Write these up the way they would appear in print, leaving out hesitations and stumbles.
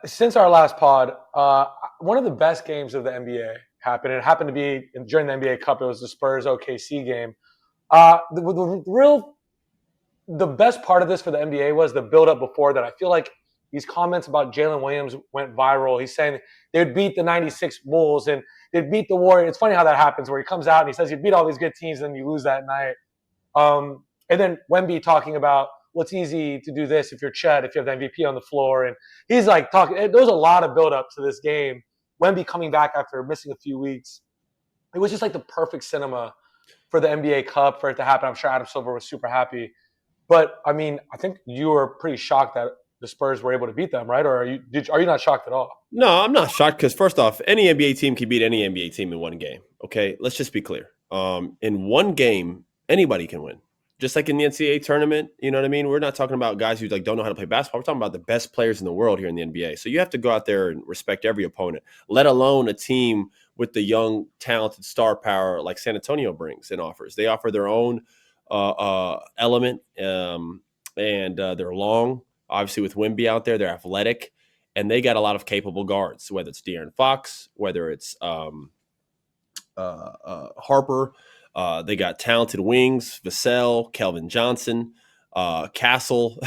Since our last pod, one of the best games of the NBA happened. It happened to be during the NBA Cup. It was the Spurs OKC game. The best part of this for the NBA was the build up before that. I feel like these comments about Jalen Williams went viral. He's saying they'd beat the '96 Bulls and they'd beat the Warriors. It's funny how that happens, where he comes out and he says you beat all these good teams and then you lose that night. And then Wemby talking about what's easy to do this if you're Chet, if you have the MVP on the floor, and he's like talking. There was a lot of build up to this game. Wemby coming back after missing a few weeks. It was just like the perfect cinema for the NBA Cup for it to happen. I'm sure Adam Silver was super happy. But I mean, I think you were pretty shocked that the Spurs were able to beat them, right? Or are you not shocked at all? No, I'm not shocked because first off, any NBA team can beat any NBA team in one game. Okay, let's just be clear. In one game, anybody can win. Just like in the NCAA tournament, you know what I mean? We're not talking about guys who like don't know how to play basketball. We're talking about the best players in the world here in the NBA. So you have to go out there and respect every opponent, let alone a team with the young, talented star power like San Antonio brings and offers. They offer their own element, and they're long. Obviously, with Wemby out there, they're athletic, and they got a lot of capable guards. Whether it's De'Aaron Fox, whether it's Harper, they got talented wings, Vassell, Kelvin Johnson, Castle,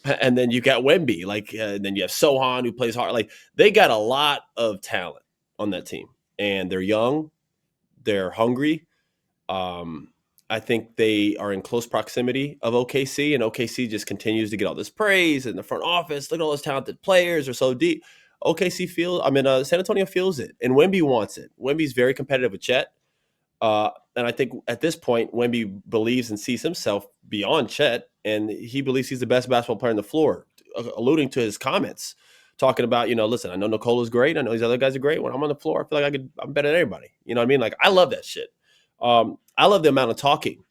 and then you got Wemby. And then you have Sohan who plays hard. Like they got a lot of talent on that team, and they're young, they're hungry. I think they are in close proximity of OKC, and OKC just continues to get all this praise in the front office. Look at all those talented players; they're so deep. San Antonio feels it, and Wemby wants it. Wemby's very competitive with Chet. And I think at this point, Wemby believes and sees himself beyond Chet, and he believes he's the best basketball player on the floor, alluding to his comments, talking about, listen, I know Nicola's great. I know these other guys are great. When I'm on the floor, I feel like I'm better than everybody. You know what I mean? Like, I love that shit. I love the amount of talking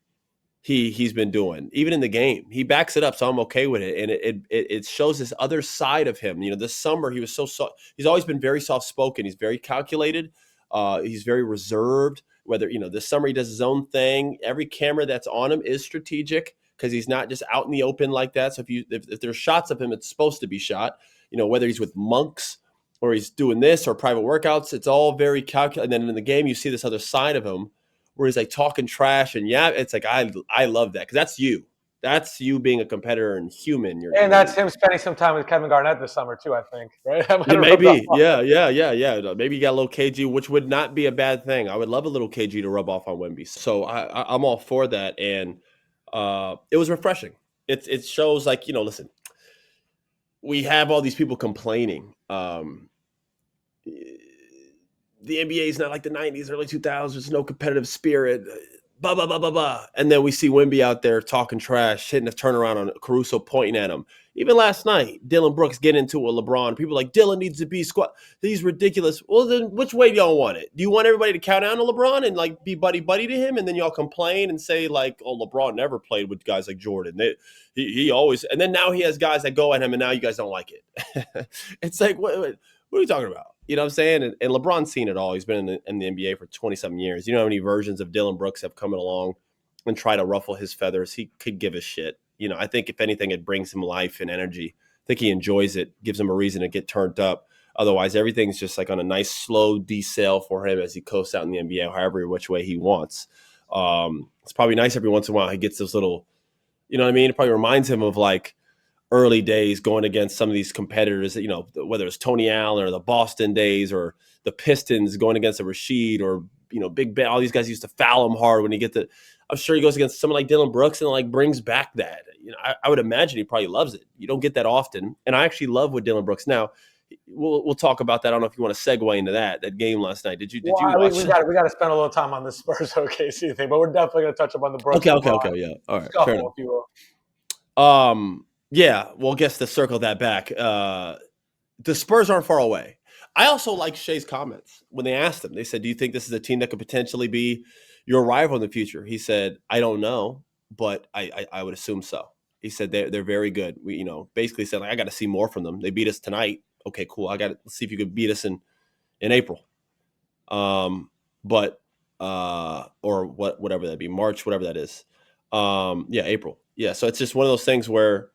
he's been doing, even in the game. He backs it up, so I'm okay with it. And it shows this other side of him. This summer, he was so soft. He's always been very soft-spoken. He's very calculated. He's very reserved. Whether, this summer he does his own thing. Every camera that's on him is strategic because he's not just out in the open like that. So if there's shots of him, it's supposed to be shot. Whether he's with monks or he's doing this or private workouts, it's all very calculated. And then in the game, you see this other side of him where he's like talking trash. And yeah, it's like, I love that because that's you. That's you being a competitor and human. And that's him spending some time with Kevin Garnett this summer too, I think, right? Yeah, maybe. Yeah. Maybe you got a little KG, which would not be a bad thing. I would love a little KG to rub off on Wemby. So I'm all for that. And it was refreshing. It shows like, listen, we have all these people complaining. The NBA is not like the 90s, early 2000s. There's no competitive spirit. Blah, blah, blah, blah, blah. And then we see Wemby out there talking trash, hitting a turnaround on Caruso, pointing at him. Even last night, Dylan Brooks getting into a LeBron. People like, Dylan needs to be squad. He's ridiculous. Well, then which way do y'all want it? Do you want everybody to count down to LeBron and like be buddy-buddy to him? And then y'all complain and say like, oh, LeBron never played with guys like Jordan. He always – and then now he has guys that go at him and now you guys don't like it. It's like, what are you talking about? You know what I'm saying? And LeBron's seen it all. He's been in the NBA for 20-something years. You know how many versions of Dylan Brooks have come along and try to ruffle his feathers? He could give a shit. I think if anything, it brings him life and energy. I think he enjoys it, gives him a reason to get turned up. Otherwise, everything's just like on a nice slow decel for him as he coasts out in the NBA, however which way he wants. It's probably nice every once in a while he gets those little, you know what I mean? It probably reminds him of like early days going against some of these competitors, whether it's Tony Allen or the Boston days or the Pistons going against a Rasheed or, Big Ben. All these guys used to foul him hard when he I'm sure he goes against someone like Dylan Brooks and like brings back that. I would imagine he probably loves it. You don't get that often. And I actually love what Dylan Brooks. Now, we'll talk about that. I don't know if you want to segue into that game last night. Did you watch? We got to spend a little time on this Spurs OKC thing, but we're definitely going to touch up on the Brooks. Okay, yeah. All right, fair enough. If you will. Yeah, well, I guess to circle that back, the Spurs aren't far away. I also like Shea's comments when they asked him. They said, do you think this is a team that could potentially be your rival in the future? He said, I don't know, but I would assume so. He said they're very good. We, basically said, like, I got to see more from them. They beat us tonight. Okay, cool. Let's see if you could beat us in April. Or whatever that be, March, whatever that is. April. Yeah, so it's just one of those things where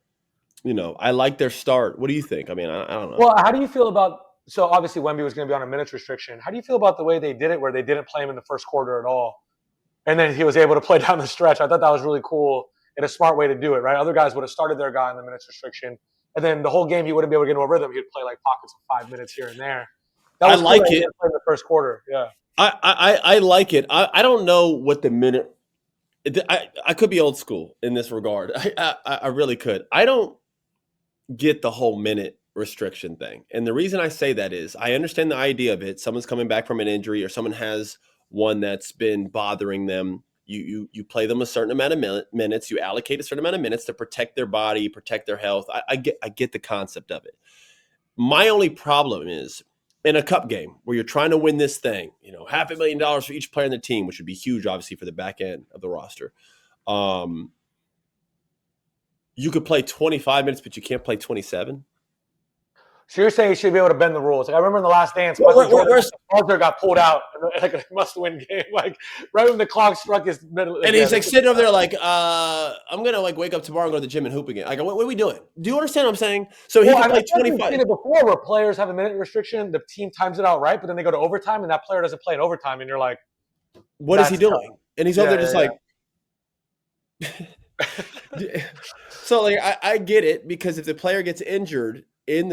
I like their start. What do you think? I mean, I don't know. Well, how do you feel about? So obviously Wemby was going to be on a minutes restriction. How do you feel about the way they did it, where they didn't play him in the first quarter at all, and then he was able to play down the stretch? I thought that was really cool and a smart way to do it, right? Other guys would have started their guy in the minutes restriction, and then the whole game he wouldn't be able to get into a rhythm. He'd play like pockets of 5 minutes here and there. That I was cool like that he it. didn't play in the first quarter. Yeah. I like it. I don't know what the minute. I could be old school in this regard. I really could. I don't get the whole minute restriction thing. And the reason I say that is I understand the idea of it. Someone's coming back from an injury or someone has one that's been bothering them. You play them a certain amount of minutes. You allocate a certain amount of minutes to protect their body, protect their health. I get the concept of it. My only problem is in a cup game where you're trying to win this thing, $500,000 for each player in the team, which would be huge, obviously, for the back end of the roster. You could play 25 minutes, but you can't play 27. So you're saying he should be able to bend the rules? Like I remember in the Last Dance, Buzzer got pulled out, like a must-win game, like right when the clock struck his middle. And he's like sitting over there, like, I'm gonna like wake up tomorrow and go to the gym and hoop again. Like, what are we doing? Do you understand what I'm saying? So he can play 25. I've seen it before where players have a minute restriction, the team times it out right, but then they go to overtime and that player doesn't play in overtime, and you're like, what is he doing? Tough. And he's over there just like. So like I get it, because if the player gets injured in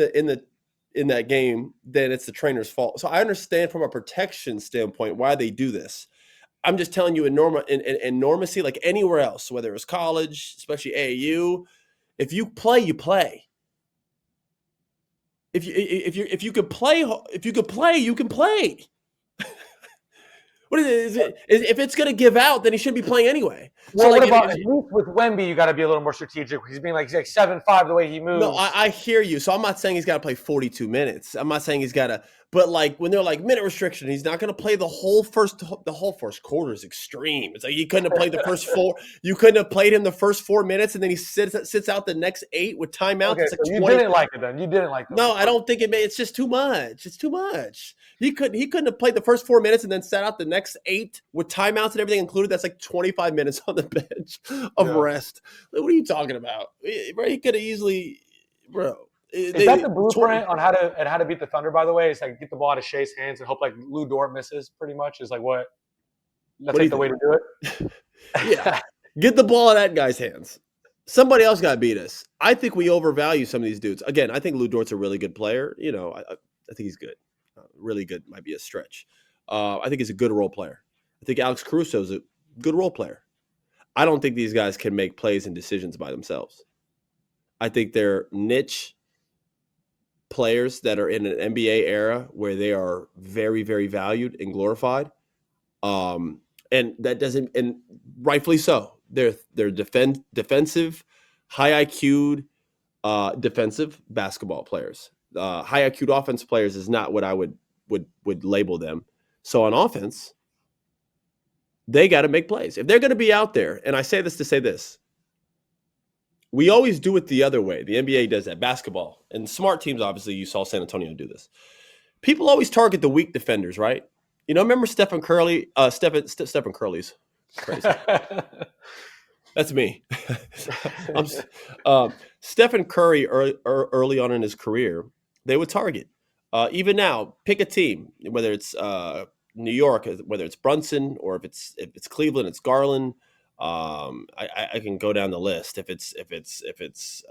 that game, then it's the trainer's fault. So I understand from a protection standpoint why they do this. I'm just telling you in normacy, like anywhere else, whether it's college, especially AAU, if you play, you play. If you could play, you can play. What is it? If it's going to give out, then he shouldn't be playing anyway. Well, so what about with Wemby? You got to be a little more strategic. He's being like 7'5" the way he moves. No, I hear you. So I'm not saying he's got to play 42 minutes. I'm not saying he's got to. But like when they're like minute restriction, he's not going to play the whole first quarter is extreme. It's like he couldn't have played the first 4. You couldn't have played him the first 4 minutes, and then he sits out the next 8 with timeouts. Okay, it's like so you didn't like it then. You didn't like it. No, I don't think it made. It's just too much. It's too much. He couldn't have played the first 4 minutes and then sat out the next 8 with timeouts and everything included. That's like 25 minutes on the bench of rest. What are you talking about? Bro, he could have easily, bro. Is that the blueprint on how to beat the Thunder? By the way, it's like get the ball out of Shea's hands and hope like Lou Dort misses. Pretty much is like what. That's like the way to do it. Yeah, get the ball in that guy's hands. Somebody else got to beat us. I think we overvalue some of these dudes. Again, I think Lou Dort's a really good player. I think he's good. Really good might be a stretch. I think he's a good role player. I think Alex Caruso is a good role player. I don't think these guys can make plays and decisions by themselves. I think they're niche players that are in an NBA era where they are very, very valued and glorified. And that doesn't, and rightfully so. They're defensive, high IQ'd defensive basketball players. High IQ'd offense players is not what I would label them. So on offense, they got to make plays. If they're going to be out there, and I say this to say this, we always do it the other way. The NBA does that. Basketball. And smart teams, obviously, you saw San Antonio do this. People always target the weak defenders, right? Remember Stephen Curry? Stephen Curry's crazy. That's me. Stephen Curry early on in his career, they would target. Even now, pick a team, whether it's New York, whether it's Brunson, or if it's Cleveland, it's Garland. I can go down the list. If it's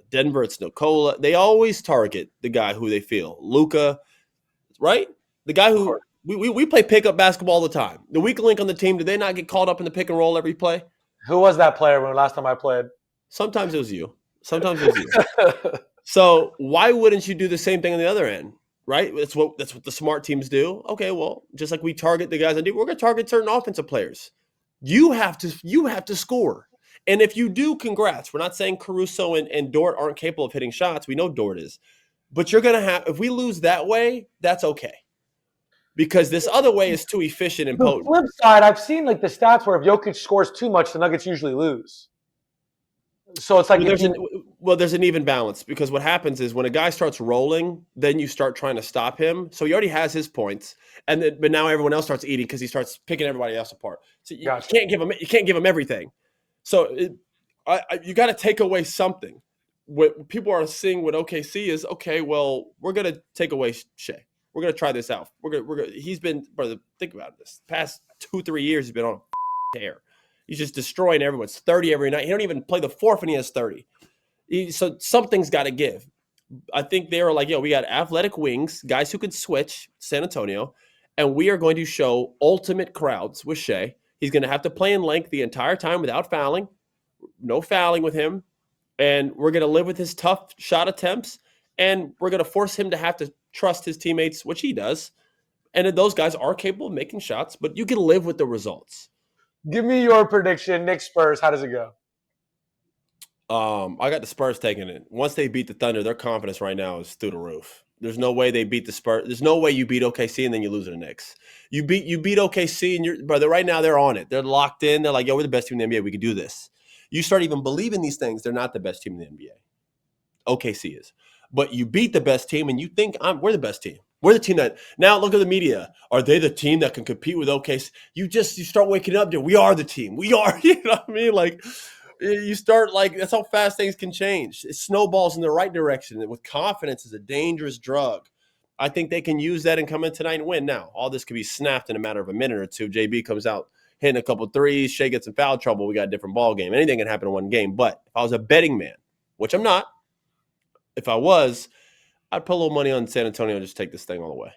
Denver, it's Nikola. They always target the guy who they feel. Luka, right? The guy who we play pickup basketball all the time. The weak link on the team, do they not get called up in the pick and roll every play? Who was that player when last time I played? Sometimes it was you. So why wouldn't you do the same thing on the other end? Right? That's what the smart teams do. Okay, well, just like we target the guys on defense, we're going to target certain offensive players. You have to score. And if you do, congrats. We're not saying Caruso and Dort aren't capable of hitting shots. We know Dort is. But you're going to have, if we lose that way, that's okay. Because this other way is too efficient and potent. The flip side, I've seen like the stats where if Jokic scores too much, the Nuggets usually lose. So it's like there's an even balance, because what happens is when a guy starts rolling, then you start trying to stop him. So he already has his points, but now everyone else starts eating because he starts picking everybody else apart. So you can't give him everything. So you got to take away something. what people are seeing with OKC is, okay, well, we're going to take away Shea. We're going to try this out. He's been, brother, think about this. Past 2-3 years, he's been on a tear. He's just destroying everyone. It's 30 every night. He don't even play the fourth and he has 30. So something's got to give. I think they were like, we got athletic wings, guys who can switch, San Antonio, and we are going to show ultimate crowds with Shea. He's going to have to play in length the entire time without fouling. No fouling with him. And we're going to live with his tough shot attempts, and we're going to force him to have to trust his teammates, which he does. And those guys are capable of making shots, but you can live with the results. Give me your prediction. Knicks Spurs, how does it go? I got the Spurs taking it. Once they beat the Thunder, their confidence right now is through the roof. There's no way they beat the Spurs. There's no way you beat OKC and then you lose to the Knicks. You beat OKC and brother, right now they're on it. They're locked in. They're like, we're the best team in the NBA. We can do this. You start even believing these things, they're not the best team in the NBA. OKC is. But you beat the best team and you think we're the best team. We're the team that now look at the media. Are they the team that can compete with OKC? You start waking up to we are the team. We are, you know what I mean? Like you start that's how fast things can change. It snowballs in the right direction. And with confidence is a dangerous drug. I think they can use that and come in tonight and win. Now, all this could be snapped in a matter of a minute or two. JB comes out hitting a couple threes, Shea gets in foul trouble. We got a different ball game. Anything can happen in one game. But if I was a betting man, which I'm not, if I was, I'd put a little money on San Antonio and just take this thing all the way.